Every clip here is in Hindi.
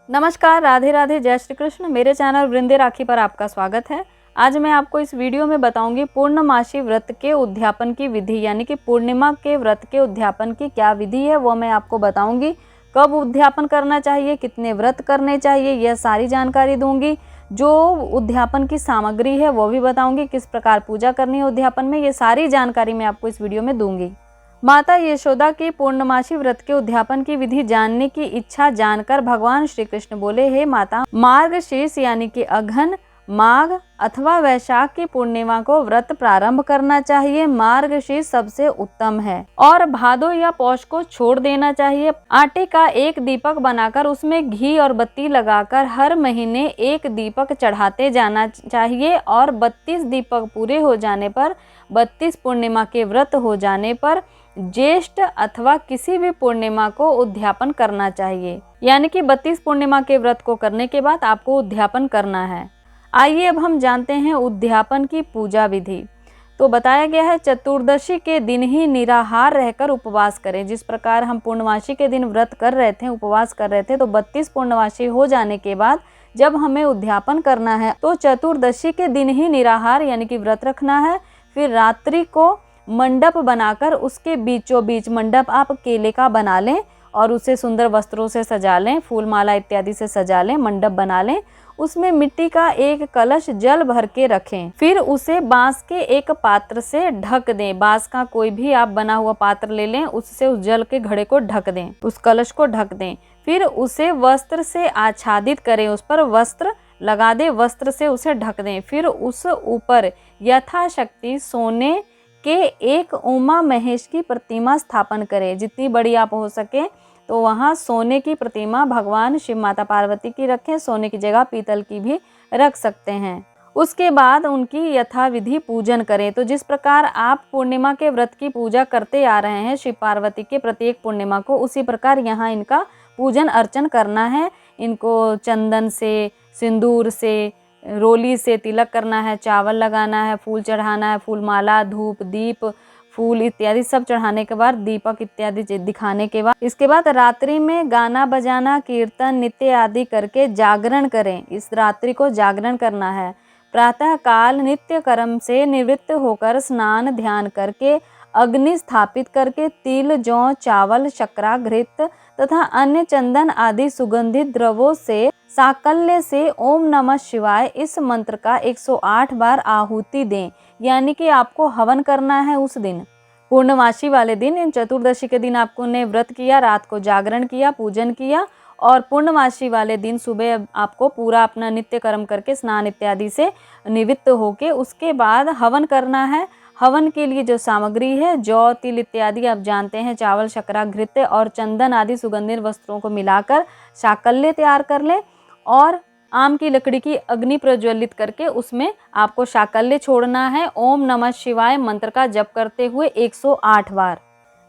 नमस्कार, राधे राधे, जय श्री कृष्ण। मेरे चैनल वृंदे राखी पर आपका स्वागत है। आज मैं आपको इस वीडियो में बताऊंगी पूर्णमासी व्रत के उद्यापन की विधि, यानी कि पूर्णिमा के व्रत के उद्यापन की क्या विधि है वो मैं आपको बताऊंगी। कब उद्यापन करना चाहिए, कितने व्रत करने चाहिए, यह सारी जानकारी दूंगी। जो उद्यापन की सामग्री है वो भी बताऊंगी, किस प्रकार पूजा करनी है उद्यापन में, ये सारी जानकारी मैं आपको इस वीडियो में दूंगी। माता यशोदा की पूर्णमासी व्रत के उद्यापन की विधि जानने की इच्छा जानकर भगवान श्री कृष्ण बोले, हे माता, मार्गशीर्ष यानी कि अघन, माघ अथवा वैशाख की पूर्णिमा को व्रत प्रारंभ करना चाहिए। मार्गशीर्ष सबसे उत्तम है और भादो या पौष को छोड़ देना चाहिए। आटे का एक दीपक बनाकर उसमें घी और बत्ती लगाकर हर महीने एक दीपक चढ़ाते जाना चाहिए और 32 दीपक पूरे हो जाने पर, 32 पूर्णिमा के व्रत हो जाने पर ज्येष्ठ अथवा किसी भी पूर्णिमा को उद्यापन करना चाहिए। यानी कि 32 पूर्णिमा के व्रत को करने के बाद आपको उद्यापन करना है। आइए अब हम जानते हैं उद्यापन की पूजा विधि। तो बताया गया है चतुर्दशी के दिन ही निराहार रहकर उपवास करें। जिस प्रकार हम पूर्णमासी के दिन व्रत कर रहे थे, उपवास कर रहे थे, तो 32 पूर्णमासी हो जाने के बाद जब हमें उद्यापन करना है तो चतुर्दशी के दिन ही निराहार यानी कि व्रत रखना है। फिर रात्रि को मंडप बनाकर उसके बीचों बीच मंडप आप केले का बना लें और उसे सुंदर वस्त्रों से सजा लें, फूल माला इत्यादि से सजा लें, मंडप बना लें। उसमें मिट्टी का एक कलश जल भर के रखें। फिर उसे बांस के एक पात्र से ढक दें। बांस का कोई भी आप बना हुआ पात्र ले लें, उससे उस जल के घड़े को ढक दें, उस कलश को ढक दें। फिर उसे वस्त्र से आच्छादित करें, उस पर वस्त्र लगा दें, वस्त्र से उसे ढक दें। फिर उस ऊपर यथाशक्ति सोने के एक उमा महेश की प्रतिमा स्थापन करें। जितनी बड़ी आप हो सके तो वहाँ सोने की प्रतिमा भगवान शिव माता पार्वती की रखें। सोने की जगह पीतल की भी रख सकते हैं। उसके बाद उनकी यथाविधि पूजन करें। तो जिस प्रकार आप पूर्णिमा के व्रत की पूजा करते आ रहे हैं शिव पार्वती के प्रत्येक पूर्णिमा को, उसी प्रकार यहाँ इनका पूजन अर्चन करना है। इनको चंदन से, सिंदूर से, रोली से तिलक करना है, चावल लगाना है, फूल चढ़ाना है, फूल माला, धूप, दीप, फूल इत्यादि सब चढ़ाने के बाद, दीपक इत्यादि दिखाने के बाद, इसके बाद रात्रि में गाना बजाना, कीर्तन, नित्य आदि करके जागरण करें। इस रात्रि को जागरण करना है। प्रातः काल नित्य कर्म से निवृत्त होकर स्नान ध्यान करके अग्नि स्थापित करके तिल, जौ, चावल, शर्करा, घृत तथा अन्य चंदन आदि सुगंधित द्रव्यों से साकल्य से ओम नमः शिवाय इस मंत्र का 108 बार आहुति दें। यानी कि आपको हवन करना है उस दिन, पूर्णमासी वाले दिन। इन चतुर्दशी के दिन आपको ने व्रत किया, रात को जागरण किया, पूजन किया और पूर्णमासी वाले दिन सुबह आपको पूरा अपना नित्य कर्म करके स्नान इत्यादि से निवृत्त होके उसके बाद हवन करना है। हवन के लिए जो सामग्री है, जौ, तिल इत्यादि आप जानते हैं, चावल, शर्करा, घृत और चंदन आदि सुगंधित वस्त्रों को मिलाकर साकल्य तैयार कर लें और आम की लकड़ी की अग्नि प्रज्वलित करके उसमें आपको साकल्य छोड़ना है। ओम नमः शिवाय मंत्र का जप करते हुए 108 बार।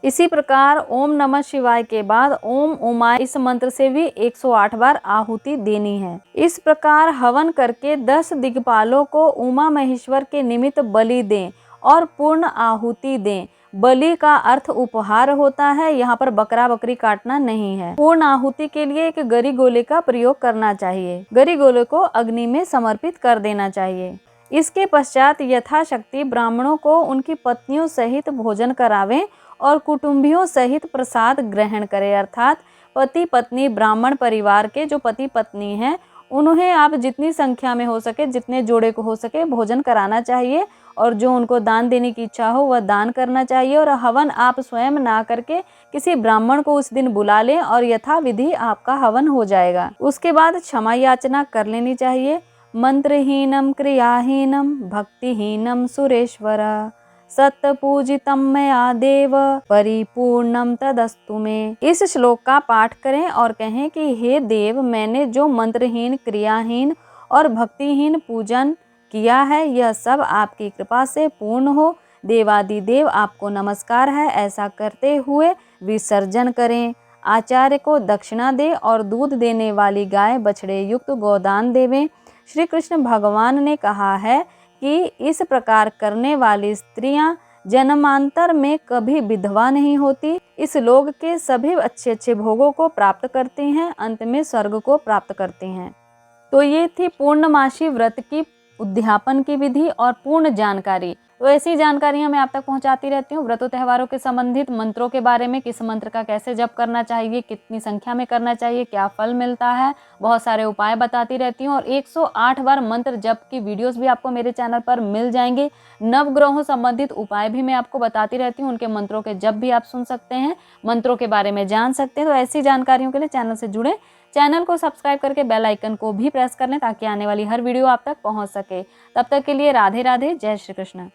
इसी प्रकार ओम नमः शिवाय के बाद ओम उमाय इस मंत्र से भी 108 बार आहुति देनी है। इस प्रकार हवन करके 10 दिग्पालों को उमा महेश्वर के निमित्त बलि दें और पूर्ण आहुति दें। बलि का अर्थ उपहार होता है, यहाँ पर बकरा बकरी काटना नहीं है। पूर्ण आहुति के लिए एक गरी गोले का प्रयोग करना चाहिए। गरी गोले को अग्नि में समर्पित कर देना चाहिए। इसके पश्चात यथाशक्ति ब्राह्मणों को उनकी पत्नियों सहित भोजन करावें और कुटुंबियों सहित प्रसाद ग्रहण करें। अर्थात पति पत्नी ब्राह्मण परिवार के जो पति पत्नी हैं उन्हें आप जितनी संख्या में हो सके, जितने जोड़े को हो सके भोजन कराना चाहिए और जो उनको दान देने की इच्छा हो वह दान करना चाहिए। और हवन आप स्वयं ना करके किसी ब्राह्मण को उस दिन बुला लें और यथाविधि आपका हवन हो जाएगा। उसके बाद क्षमा याचना कर लेनी चाहिए। मंत्रहीनम क्रियाहीनम भक्तिहीनम सुरेश्वर सत्पूजितम मया देव परिपूर्णम तदस्तु में। इस श्लोक का पाठ करें और कहें कि हे देव, मैंने जो मंत्रहीन, क्रियाहीन और भक्तिहीन पूजन किया है यह सब आपकी कृपा से पूर्ण हो। देवादिदेव आपको नमस्कार है। ऐसा करते हुए विसर्जन करें। आचार्य को दक्षिणा दे और दूध देने वाली गाय बछड़े युक्त गोदान देवें। श्री कृष्ण भगवान ने कहा है कि इस प्रकार करने वाली स्त्रियां जन्मांतर में कभी विधवा नहीं होती। इस लोक के सभी अच्छे अच्छे भोगों को प्राप्त करती हैं, अंत में स्वर्ग को प्राप्त करती हैं। तो ये थी पूर्णमासी व्रत की उद्यापन की विधि और पूर्ण जानकारी। तो ऐसी जानकारियां मैं आप तक पहुंचाती रहती हूँ। व्रतों त्योहारों के संबंधित मंत्रों के बारे में, किस मंत्र का कैसे जप करना चाहिए, कितनी संख्या में करना चाहिए, क्या फल मिलता है, बहुत सारे उपाय बताती रहती हूँ। और 108 बार मंत्र जप की वीडियोस भी आपको मेरे चैनल पर मिल जाएंगे। नवग्रहों संबंधित उपाय भी मैं आपको बताती रहती हूँ, उनके मंत्रों के जप भी आप सुन सकते हैं, मंत्रों के बारे में जान सकते हैं। तो ऐसी जानकारियों के लिए चैनल से जुड़े, चैनल को सब्सक्राइब करके बेल आइकन को भी प्रेस कर लें ताकि आने वाली हर वीडियो आप तक पहुंच सके। तब तक के लिए राधे राधे, जय श्री कृष्ण।